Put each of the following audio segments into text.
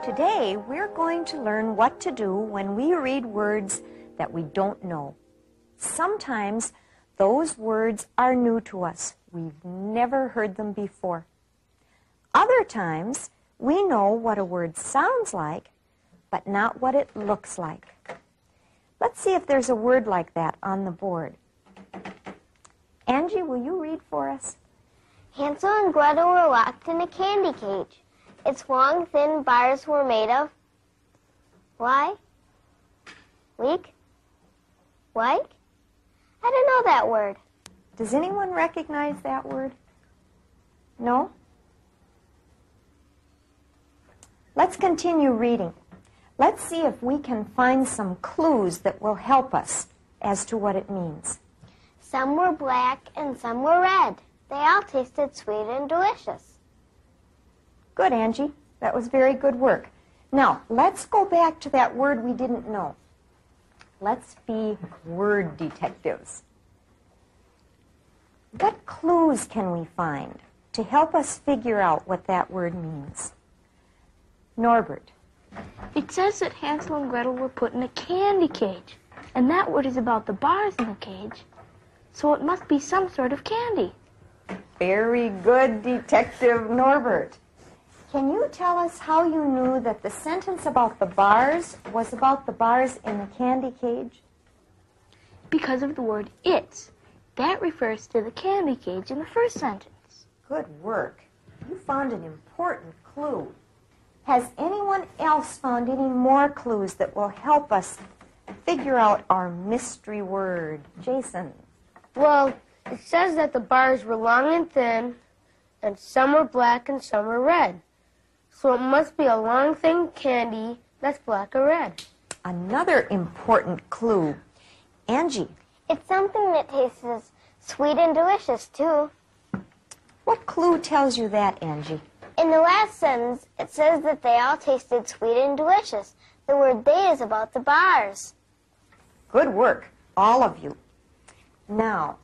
Today, we're going to learn what to do when we read words that we don't know. Sometimes those words are new to us. We've never heard them before. Other times, we know what a word sounds like, but not what it looks like. Let's see if there's a word like that on the board. Angie, will you read for us? Hansel and Gretel were locked in a candy cage. Its long, thin bars were made of... Why? Leek? Like? I don't know that word. Does anyone recognize that word? No? Let's continue reading. Let's see if we can find some clues that will help us as to what it means. Some were black and some were red. They all tasted sweet and delicious. Good, Angie. That was very good work. Now, let's go back to that word we didn't know. Let's be word detectives. What clues can we find to help us figure out what that word means? Norbert. It says that Hansel and Gretel were put in a candy cage, and that word is about the bars in the cage, so it must be some sort of candy. Very good, Detective Norbert. Can you tell us how you knew that the sentence about the bars was about the bars in the candy cage? Because of the word "its." That refers to the candy cage in the first sentence. Good work. You found an important clue. Has anyone else found any more clues that will help us figure out our mystery word? Jason. Well, it says that the bars were long and thin, and some were black and some were red. So it must be a long, thin candy that's black or red. Another important clue. Angie. It's something that tastes sweet and delicious, too. What clue tells you that, Angie? In the last sentence, it says that they all tasted sweet and delicious. The word "they" is about the bars. Good work, all of you. Now,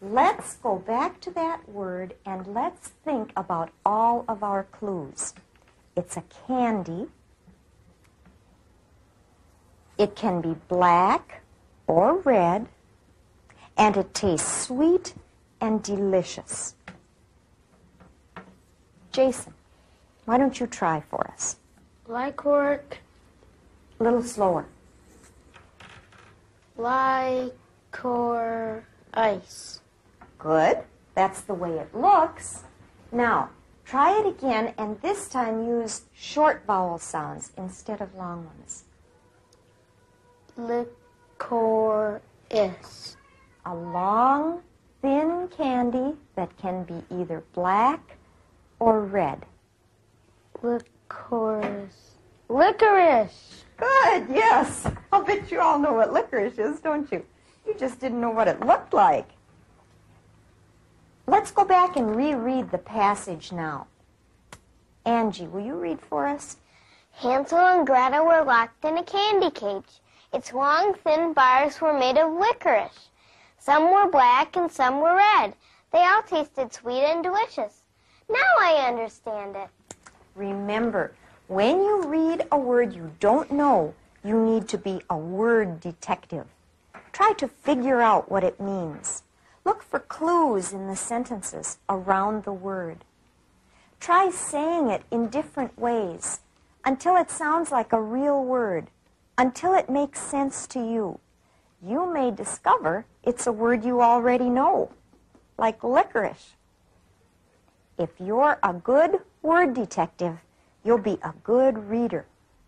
let's go back to that word and let's think about all of our clues. It's a candy. It can be black or red, and it tastes sweet and delicious. Jason, why don't you try for us? Licorice. A little slower. Licorice. Good. That's the way it looks. Now, try it again, and this time use short vowel sounds instead of long ones. Licorice. A long, thin candy that can be either black or red. Licorice. Licorice. Good, yes. I'll bet you all know what licorice is, don't you? You just didn't know what it looked like. Let's go back and reread the passage now. Angie, will you read for us? Hansel and Gretel were locked in a candy cage. Its long, thin bars were made of licorice. Some were black and some were red. They all tasted sweet and delicious. Now I understand it. Remember, when you read a word you don't know, you need to be a word detective. Try to figure out what it means. Look for clues in the sentences around the word. Try saying it in different ways until it sounds like a real word, until it makes sense to you. You may discover it's a word you already know, like licorice. If you're a good word detective, you'll be a good reader.